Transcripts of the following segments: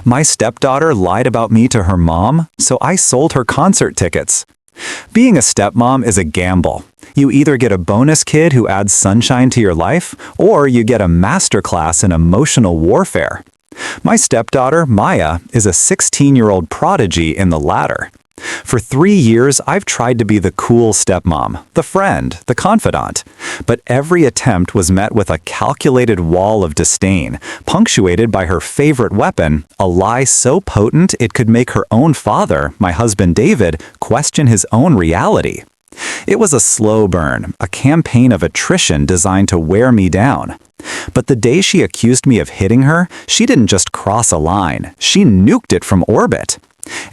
My stepdaughter lied about me to her mom, so I sold her concert tickets. Being a stepmom is a gamble. You either get a bonus kid who adds sunshine to your life, or you get a masterclass in emotional warfare. My stepdaughter, Maya, is a 16-year-old prodigy in the latter. For 3 years, I've tried to be the cool stepmom, the friend, the confidant. But every attempt was met with a calculated wall of disdain, punctuated by her favorite weapon, a lie so potent it could make her own father, my husband David, question his own reality. It was a slow burn, a campaign of attrition designed to wear me down. But the day she accused me of hitting her, she didn't just cross a line, she nuked it from orbit.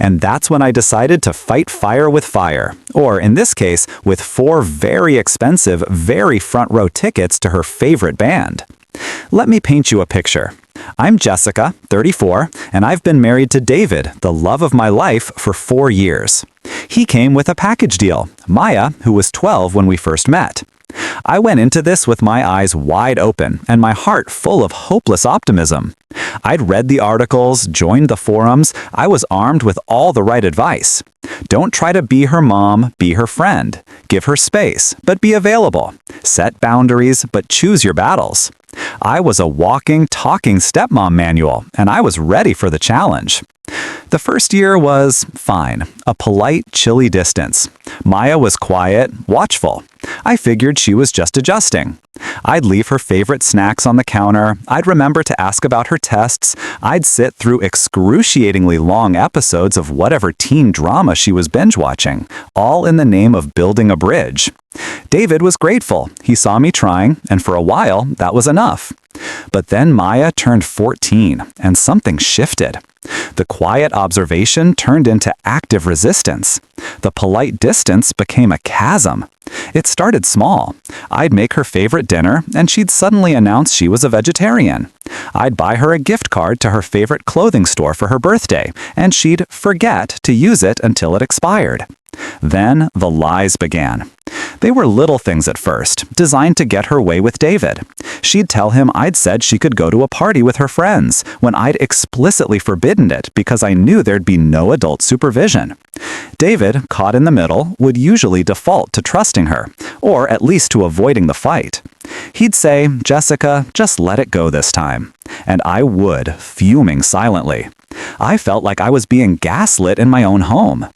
And that's when I decided to fight fire with fire, or in this case, with 4 very expensive, very front-row tickets to her favorite band. Let me paint you a picture. I'm Jessica, 34, and I've been married to David, the love of my life, for 4 years. He came with a package deal, Maya, who was 12 when we first met. I went into this with my eyes wide open and my heart full of hopeless optimism. I'd read the articles, joined the forums, I was armed with all the right advice. Don't try to be her mom, be her friend. Give her space, but be available. Set boundaries, but choose your battles. I was a walking, talking stepmom manual, and I was ready for the challenge. The first year was fine, a polite, chilly distance. Maya was quiet, watchful. I figured she was just adjusting. I'd leave her favorite snacks on the counter, I'd remember to ask about her tests, I'd sit through excruciatingly long episodes of whatever teen drama she was binge-watching, all in the name of building a bridge. David was grateful. He saw me trying, and for a while, that was enough. But then Maya turned 14, and something shifted. The quiet observation turned into active resistance. The polite distance became a chasm. It started small. I'd make her favorite dinner, and she'd suddenly announce she was a vegetarian. I'd buy her a gift card to her favorite clothing store for her birthday, and she'd forget to use it until it expired. Then the lies began. They were little things at first, designed to get her way with David. She'd tell him I'd said she could go to a party with her friends, when I'd explicitly forbidden it because I knew there'd be no adult supervision. David, caught in the middle, would usually default to trusting her, or at least to avoiding the fight. He'd say, "Jessica, just let it go this time." And I would, fuming silently. I felt like I was being gaslit in my own home.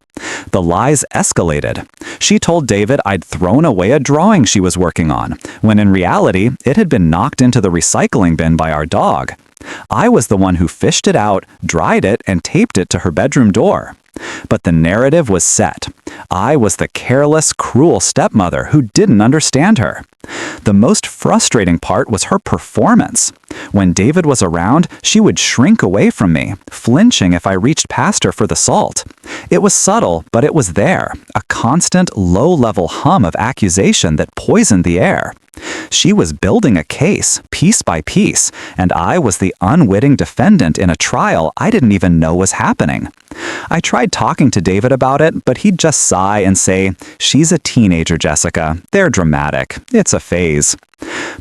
The lies escalated. She told David I'd thrown away a drawing she was working on, when in reality, it had been knocked into the recycling bin by our dog. I was the one who fished it out, dried it, and taped it to her bedroom door. But the narrative was set. I was the careless, cruel stepmother who didn't understand her. The most frustrating part was her performance. When David was around, she would shrink away from me, flinching if I reached past her for the salt. It was subtle, but it was there, a constant, low-level hum of accusation that poisoned the air. She was building a case, piece by piece, and I was the unwitting defendant in a trial I didn't even know was happening. I tried talking to David about it, but he'd just sigh and say, "She's a teenager, Jessica. They're dramatic. It's a phase."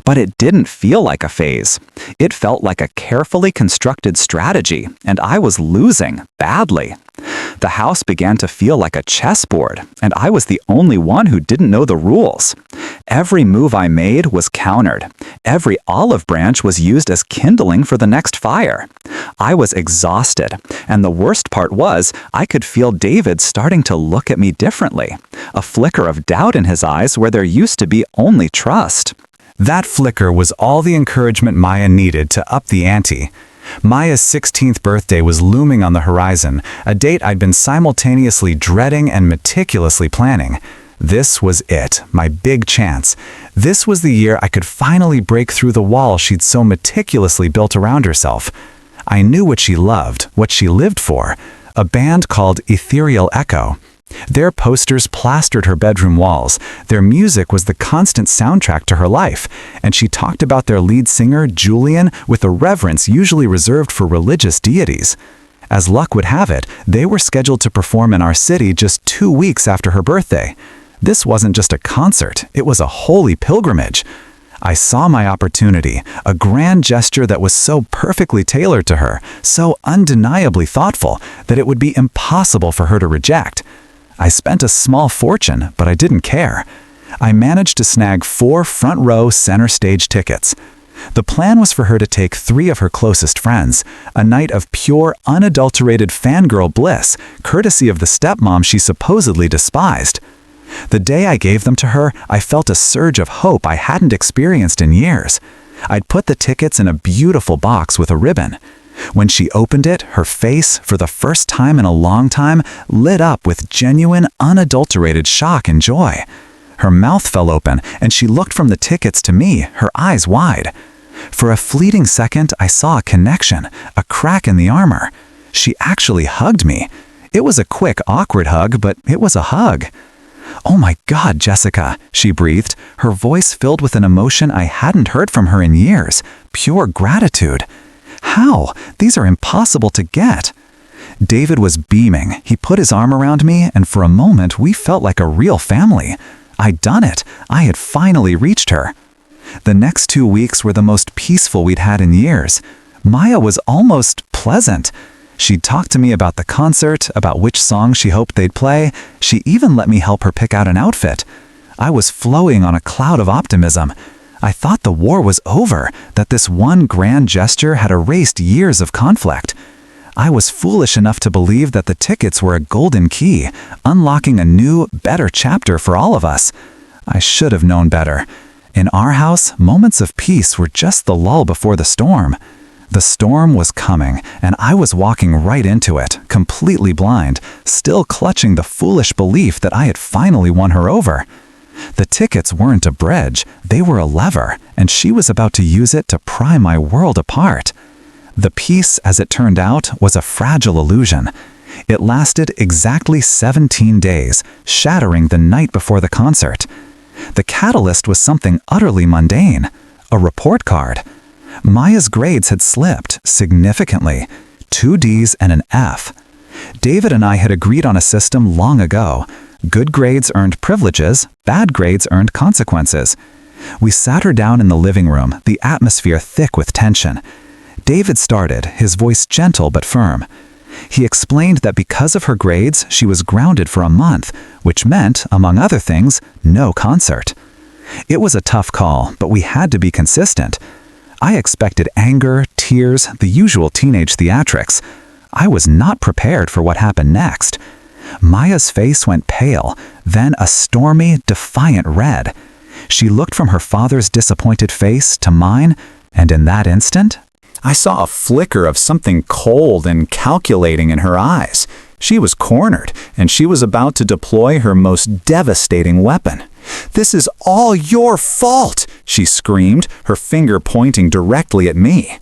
But it didn't feel like a phase. It felt like a carefully constructed strategy, and I was losing, badly. The house began to feel like a chessboard, and I was the only one who didn't know the rules. Every move I made was countered. Every olive branch was used as kindling for the next fire. I was exhausted, and the worst part was I could feel David starting to look at me differently, a flicker of doubt in his eyes where there used to be only trust. That flicker was all the encouragement Maya needed to up the ante. Maya's 16th birthday was looming on the horizon, a date I'd been simultaneously dreading and meticulously planning. This was it, my big chance. This was the year I could finally break through the wall she'd so meticulously built around herself. I knew what she loved, what she lived for, a band called Ethereal Echo. Their posters plastered her bedroom walls, their music was the constant soundtrack to her life, and she talked about their lead singer, Julian, with a reverence usually reserved for religious deities. As luck would have it, they were scheduled to perform in our city just 2 weeks after her birthday. This wasn't just a concert, it was a holy pilgrimage. I saw my opportunity, a grand gesture that was so perfectly tailored to her, so undeniably thoughtful, that it would be impossible for her to reject. I spent a small fortune, but I didn't care. I managed to snag 4 front-row center stage tickets. The plan was for her to take 3 of her closest friends, a night of pure, unadulterated fangirl bliss, courtesy of the stepmom she supposedly despised. The day I gave them to her, I felt a surge of hope I hadn't experienced in years. I'd put the tickets in a beautiful box with a ribbon. When she opened it, her face, for the first time in a long time, lit up with genuine, unadulterated shock and joy. Her mouth fell open, and she looked from the tickets to me, her eyes wide. For a fleeting second, I saw a connection, a crack in the armor. She actually hugged me. It was a quick, awkward hug, but it was a hug. "Oh my God, Jessica," she breathed, her voice filled with an emotion I hadn't heard from her in years, pure gratitude. "How? These are impossible to get." David was beaming. He put his arm around me, and for a moment we felt like a real family. I'd done it. I had finally reached her. The next 2 weeks were the most peaceful we'd had in years. Maya was almost pleasant. She'd talk to me about the concert, about which songs she hoped they'd play. She even let me help her pick out an outfit. I was flowing on a cloud of optimism. I thought the war was over, that this one grand gesture had erased years of conflict. I was foolish enough to believe that the tickets were a golden key, unlocking a new, better chapter for all of us. I should have known better. In our house, moments of peace were just the lull before the storm. The storm was coming, and I was walking right into it, completely blind, still clutching the foolish belief that I had finally won her over. The tickets weren't a bridge, they were a lever, and she was about to use it to pry my world apart. The peace, as it turned out, was a fragile illusion. It lasted exactly 17 days, shattering the night before the concert. The catalyst was something utterly mundane, a report card. Maya's grades had slipped, significantly, 2 Ds and an F. David and I had agreed on a system long ago. Good grades earned privileges, bad grades earned consequences. We sat her down in the living room, the atmosphere thick with tension. David started, his voice gentle but firm. He explained that because of her grades, she was grounded for a month, which meant, among other things, no concert. It was a tough call, but we had to be consistent. I expected anger, tears, the usual teenage theatrics. I was not prepared for what happened next. Maya's face went pale, then a stormy, defiant red. She looked from her father's disappointed face to mine, and in that instant, I saw a flicker of something cold and calculating in her eyes. She was cornered, and she was about to deploy her most devastating weapon. "This is all your fault!" she screamed, her finger pointing directly at me.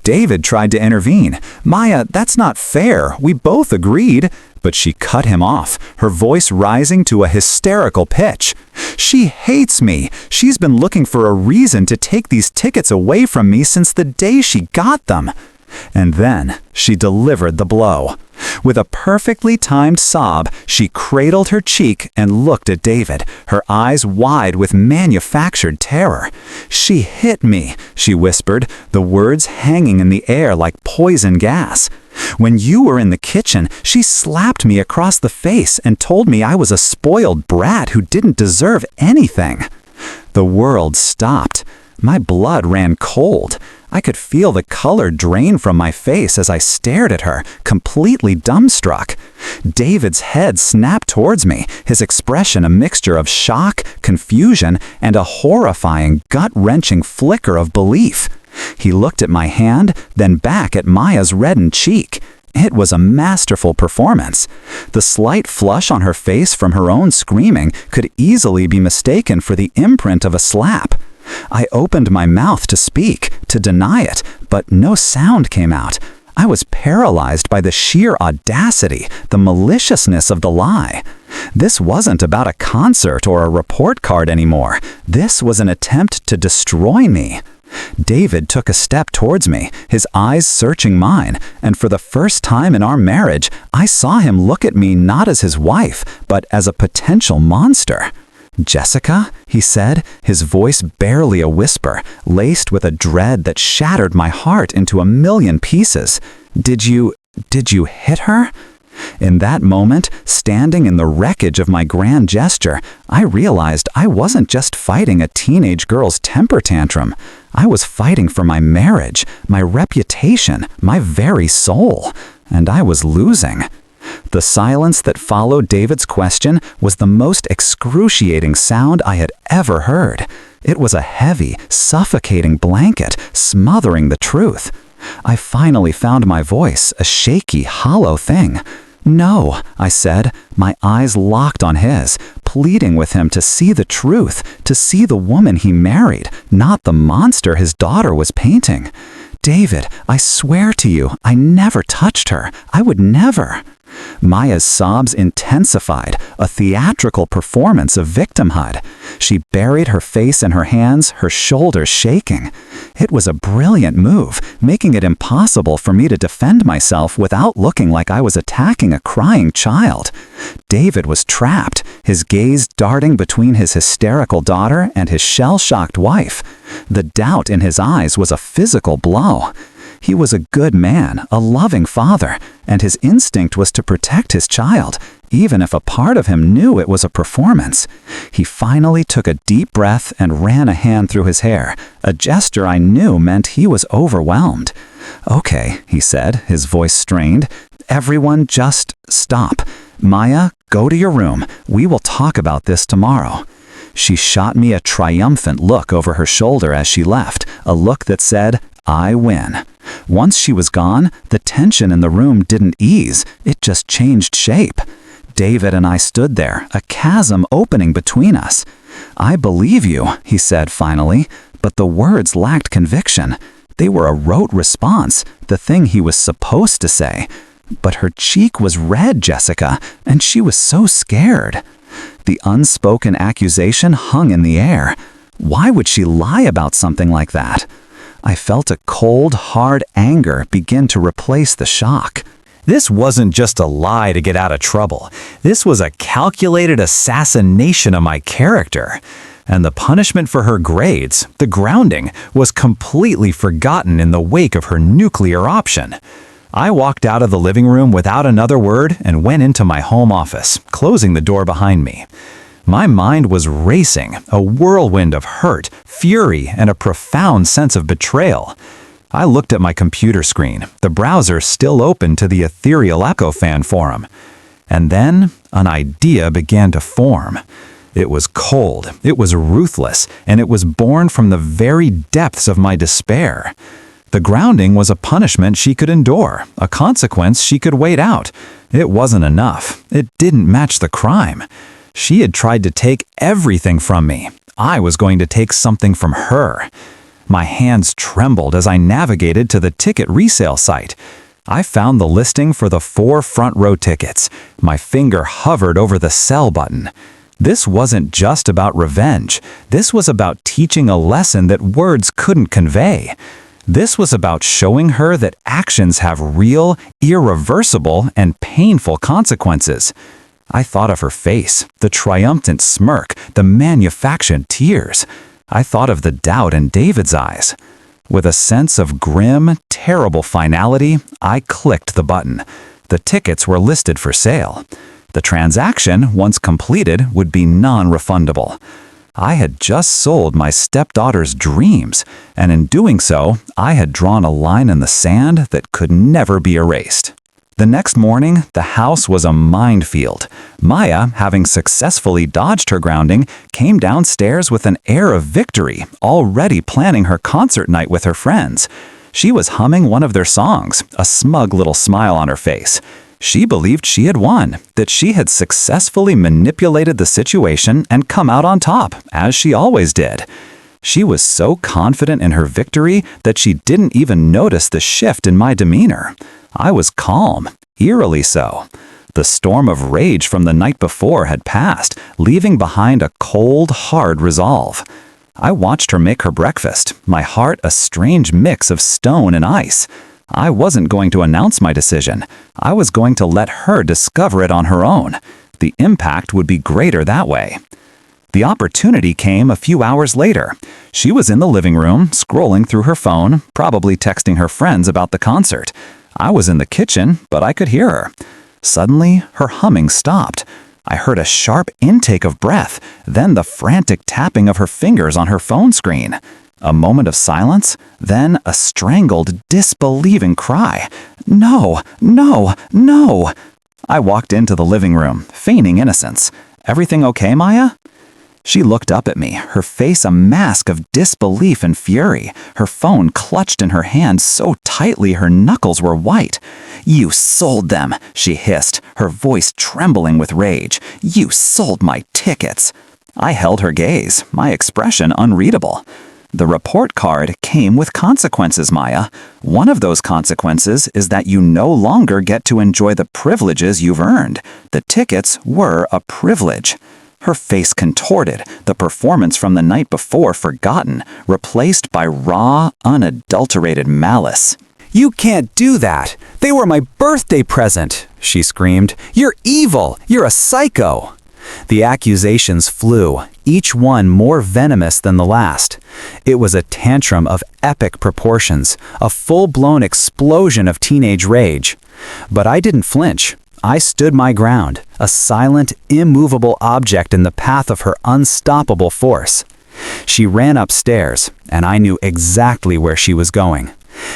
David tried to intervene. "Maya, that's not fair. We both agreed." But she cut him off, her voice rising to a hysterical pitch. "She hates me. She's been looking for a reason to take these tickets away from me since the day she got them." And then she delivered the blow. With a perfectly timed sob, she cradled her cheek and looked at David, her eyes wide with manufactured terror. "She hit me," she whispered, the words hanging in the air like poison gas. "When you were in the kitchen, she slapped me across the face and told me I was a spoiled brat who didn't deserve anything." The world stopped. My blood ran cold. I could feel the color drain from my face as I stared at her, completely dumbstruck. David's head snapped towards me, his expression a mixture of shock, confusion, and a horrifying, gut-wrenching flicker of belief. He looked at my hand, then back at Maya's reddened cheek. It was a masterful performance. The slight flush on her face from her own screaming could easily be mistaken for the imprint of a slap. I opened my mouth to speak, to deny it, but no sound came out. I was paralyzed by the sheer audacity, the maliciousness of the lie. This wasn't about a concert or a report card anymore. This was an attempt to destroy me. David took a step towards me, his eyes searching mine, and for the first time in our marriage, I saw him look at me not as his wife, but as a potential monster. "Jessica?" he said, his voice barely a whisper, laced with a dread that shattered my heart into a million pieces. Did you hit her?" In that moment, standing in the wreckage of my grand gesture, I realized I wasn't just fighting a teenage girl's temper tantrum. I was fighting for my marriage, my reputation, my very soul. And I was losing. The silence that followed David's question was the most excruciating sound I had ever heard. It was a heavy, suffocating blanket smothering the truth. I finally found my voice, a shaky, hollow thing. "No," I said, my eyes locked on his, pleading with him to see the truth, to see the woman he married, not the monster his daughter was painting. "David, I swear to you, I never touched her. I would never." Maya's sobs intensified, a theatrical performance of victimhood. She buried her face in her hands, her shoulders shaking. It was a brilliant move, making it impossible for me to defend myself without looking like I was attacking a crying child. David was trapped, his gaze darting between his hysterical daughter and his shell-shocked wife. The doubt in his eyes was a physical blow. He was a good man, a loving father, and his instinct was to protect his child, even if a part of him knew it was a performance. He finally took a deep breath and ran a hand through his hair, a gesture I knew meant he was overwhelmed. "Okay," he said, his voice strained. "Everyone just stop. Maya, go to your room. We will talk about this tomorrow." She shot me a triumphant look over her shoulder as she left, a look that said, "I win." Once she was gone, the tension in the room didn't ease, it just changed shape. David and I stood there, a chasm opening between us. "I believe you," he said finally, but the words lacked conviction. They were a rote response, the thing he was supposed to say. But her cheek was red, Jessica, and she was so scared. The unspoken accusation hung in the air. Why would she lie about something like that? I felt a cold, hard anger begin to replace the shock. This wasn't just a lie to get out of trouble. This was a calculated assassination of my character. And the punishment for her grades, the grounding, was completely forgotten in the wake of her nuclear option. I walked out of the living room without another word and went into my home office, closing the door behind me. My mind was racing, a whirlwind of hurt, fury, and a profound sense of betrayal. I looked at my computer screen, the browser still open to the ethereal Echo Fan forum. And then, an idea began to form. It was cold, it was ruthless, and it was born from the very depths of my despair. The grounding was a punishment she could endure, a consequence she could wait out. It wasn't enough. It didn't match the crime. She had tried to take everything from me. I was going to take something from her. My hands trembled as I navigated to the ticket resale site. I found the listing for the 4 front row tickets. My finger hovered over the sell button. This wasn't just about revenge. This was about teaching a lesson that words couldn't convey. This was about showing her that actions have real, irreversible, and painful consequences. I thought of her face, the triumphant smirk, the manufactured tears. I thought of the doubt in David's eyes. With a sense of grim, terrible finality, I clicked the button. The tickets were listed for sale. The transaction, once completed, would be non-refundable. I had just sold my stepdaughter's dreams, and in doing so, I had drawn a line in the sand that could never be erased. The next morning, the house was a minefield. Maya, having successfully dodged her grounding, came downstairs with an air of victory, already planning her concert night with her friends. She was humming one of their songs, a smug little smile on her face. She believed she had won, that she had successfully manipulated the situation and come out on top, as she always did. She was so confident in her victory that she didn't even notice the shift in my demeanor. I was calm, eerily so. The storm of rage from the night before had passed, leaving behind a cold, hard resolve. I watched her make her breakfast, my heart a strange mix of stone and ice. I wasn't going to announce my decision. I was going to let her discover it on her own. The impact would be greater that way. The opportunity came a few hours later. She was in the living room, scrolling through her phone, probably texting her friends about the concert. I was in the kitchen, but I could hear her. Suddenly, her humming stopped. I heard a sharp intake of breath, then the frantic tapping of her fingers on her phone screen. A moment of silence, then a strangled, disbelieving cry. "No, no, no!" I walked into the living room, feigning innocence. "Everything okay, Maya?" She looked up at me, her face a mask of disbelief and fury, her phone clutched in her hand so tightly her knuckles were white. "You sold them," she hissed, her voice trembling with rage. "You sold my tickets." I held her gaze, my expression unreadable. "The report card came with consequences, Maya. One of those consequences is that you no longer get to enjoy the privileges you've earned. The tickets were a privilege." Her face contorted, the performance from the night before forgotten, replaced by raw, unadulterated malice. "You can't do that! They were my birthday present!" she screamed. "You're evil! You're a psycho!" The accusations flew, each one more venomous than the last. It was a tantrum of epic proportions, a full-blown explosion of teenage rage. But I didn't flinch. I stood my ground, a silent, immovable object in the path of her unstoppable force. She ran upstairs, and I knew exactly where she was going.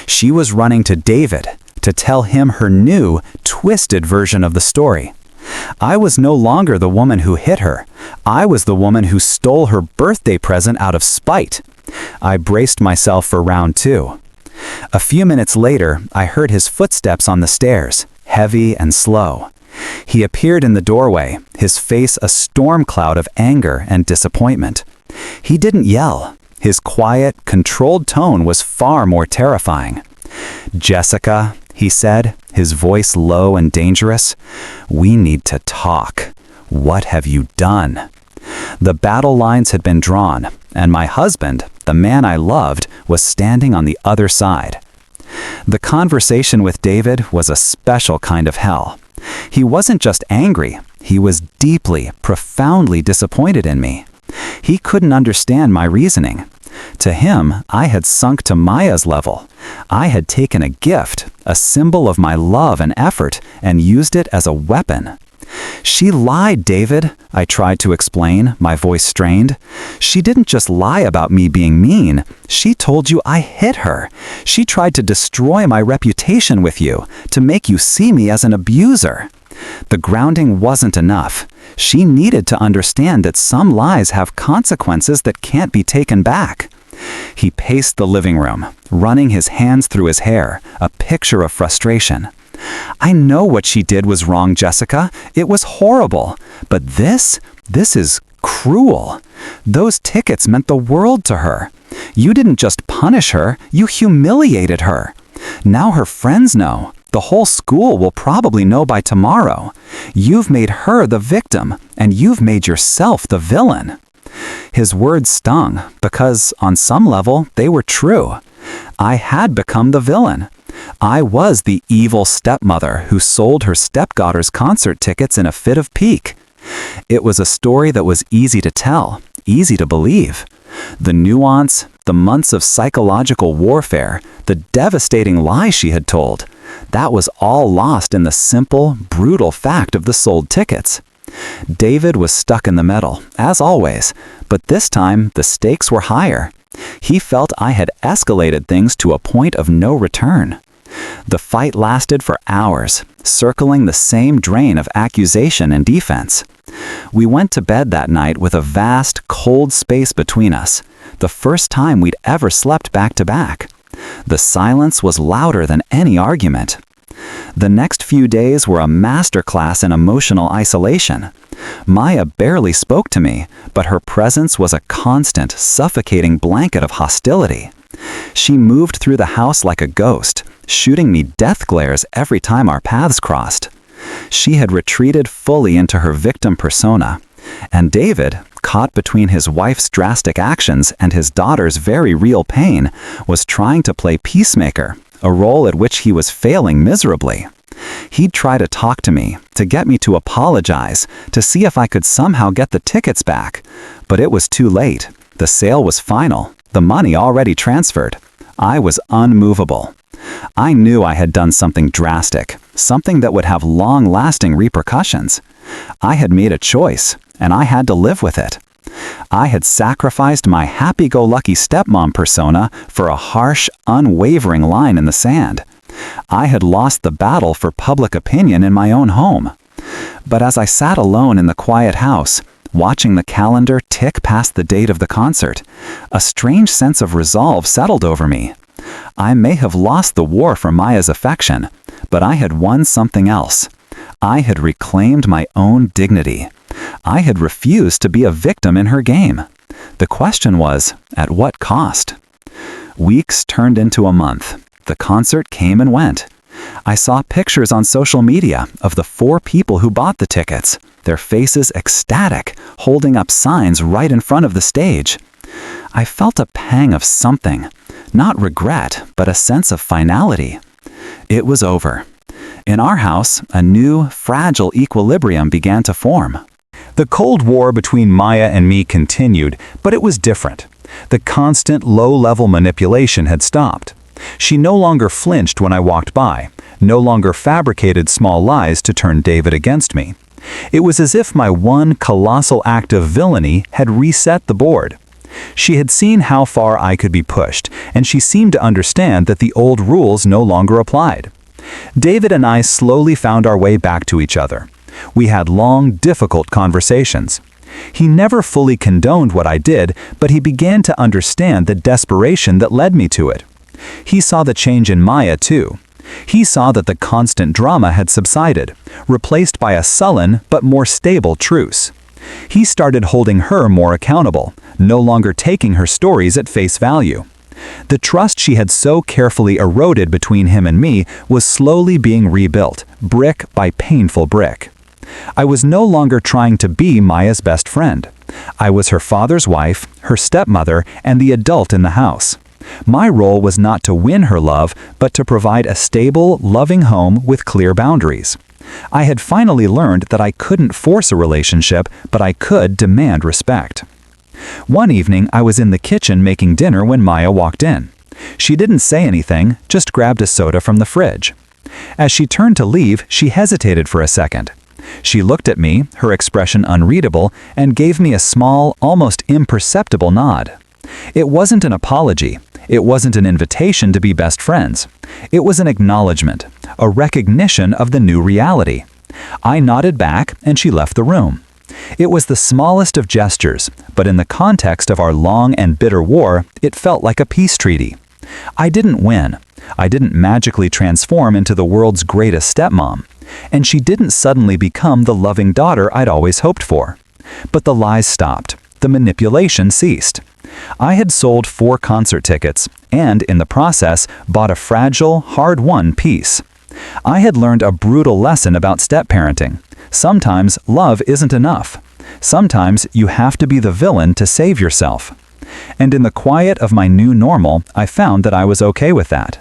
She was running to David, to tell him her new, twisted version of the story. I was no longer the woman who hit her. I was the woman who stole her birthday present out of spite. I braced myself for round two. A few minutes later, I heard his footsteps on the stairs, heavy and slow. He appeared in the doorway, his face a storm cloud of anger and disappointment. He didn't yell. His quiet, controlled tone was far more terrifying. "Jessica," he said, his voice low and dangerous, "we need to talk. What have you done?" The battle lines had been drawn, and my husband, the man I loved, was standing on the other side. The conversation with David was a special kind of hell. He wasn't just angry, he was deeply, profoundly disappointed in me. He couldn't understand my reasoning. To him, I had sunk to Maya's level. I had taken a gift, a symbol of my love and effort, and used it as a weapon. "She lied, David," I tried to explain, my voice strained. "She didn't just lie about me being mean. She told you I hit her. She tried to destroy my reputation with you, to make you see me as an abuser." The grounding wasn't enough. She needed to understand that some lies have consequences that can't be taken back. He paced the living room, running his hands through his hair, a picture of frustration. "I know what she did was wrong, Jessica. It was horrible. But this is cruel. Those tickets meant the world to her. You didn't just punish her, you humiliated her. Now her friends know. The whole school will probably know by tomorrow. You've made her the victim, and you've made yourself the villain." His words stung, because on some level they were true. I had become the villain. I was the evil stepmother who sold her stepdaughter's concert tickets in a fit of pique. It was a story that was easy to tell, easy to believe. The nuance, the months of psychological warfare, the devastating lie she had told, that was all lost in the simple, brutal fact of the sold tickets. David was stuck in the middle, as always, but this time the stakes were higher. He felt I had escalated things to a point of no return. The fight lasted for hours, circling the same drain of accusation and defense. We went to bed that night with a vast, cold space between us, the first time we'd ever slept back to back. The silence was louder than any argument. The next few days were a masterclass in emotional isolation. Maya barely spoke to me, but her presence was a constant, suffocating blanket of hostility. She moved through the house like a ghost, shooting me death glares every time our paths crossed. She had retreated fully into her victim persona, and David, caught between his wife's drastic actions and his daughter's very real pain, was trying to play peacemaker, a role at which he was failing miserably. He'd try to talk to me, to get me to apologize, to see if I could somehow get the tickets back. But it was too late. The sale was final, the money already transferred. I was unmovable. I knew I had done something drastic, something that would have long-lasting repercussions. I had made a choice, and I had to live with it. I had sacrificed my happy-go-lucky stepmom persona for a harsh, unwavering line in the sand. I had lost the battle for public opinion in my own home. But as I sat alone in the quiet house, watching the calendar tick past the date of the concert, a strange sense of resolve settled over me. I may have lost the war for Maya's affection, but I had won something else. I had reclaimed my own dignity. I had refused to be a victim in her game. The question was, at what cost? Weeks turned into a month. The concert came and went. I saw pictures on social media of the 4 people who bought the tickets, their faces ecstatic, holding up signs right in front of the stage. I felt a pang of something, not regret, but a sense of finality. It was over. In our house, a new, fragile equilibrium began to form. The Cold War between Maya and me continued, but it was different. The constant, low-level manipulation had stopped. She no longer flinched when I walked by, no longer fabricated small lies to turn David against me. It was as if my one colossal act of villainy had reset the board. She had seen how far I could be pushed, and she seemed to understand that the old rules no longer applied. David and I slowly found our way back to each other. We had long, difficult conversations. He never fully condoned what I did, but he began to understand the desperation that led me to it. He saw the change in Maya, too. He saw that the constant drama had subsided, replaced by a sullen but more stable truce. He started holding her more accountable, no longer taking her stories at face value. The trust she had so carefully eroded between him and me was slowly being rebuilt, brick by painful brick. I was no longer trying to be Maya's best friend. I was her father's wife, her stepmother, and the adult in the house. My role was not to win her love, but to provide a stable, loving home with clear boundaries. I had finally learned that I couldn't force a relationship, but I could demand respect. One evening, I was in the kitchen making dinner when Maya walked in. She didn't say anything, just grabbed a soda from the fridge. As she turned to leave, she hesitated for a second. She looked at me, her expression unreadable, and gave me a small, almost imperceptible nod. It wasn't an apology. It wasn't an invitation to be best friends. It was an acknowledgement, a recognition of the new reality. I nodded back, and she left the room. It was the smallest of gestures, but in the context of our long and bitter war, it felt like a peace treaty. I didn't win. I didn't magically transform into the world's greatest stepmom. And she didn't suddenly become the loving daughter I'd always hoped for. But the lies stopped. The manipulation ceased. I had sold 4 concert tickets, and in the process, bought a fragile, hard-won peace. I had learned a brutal lesson about step-parenting. Sometimes love isn't enough. Sometimes you have to be the villain to save yourself. And in the quiet of my new normal, I found that I was okay with that.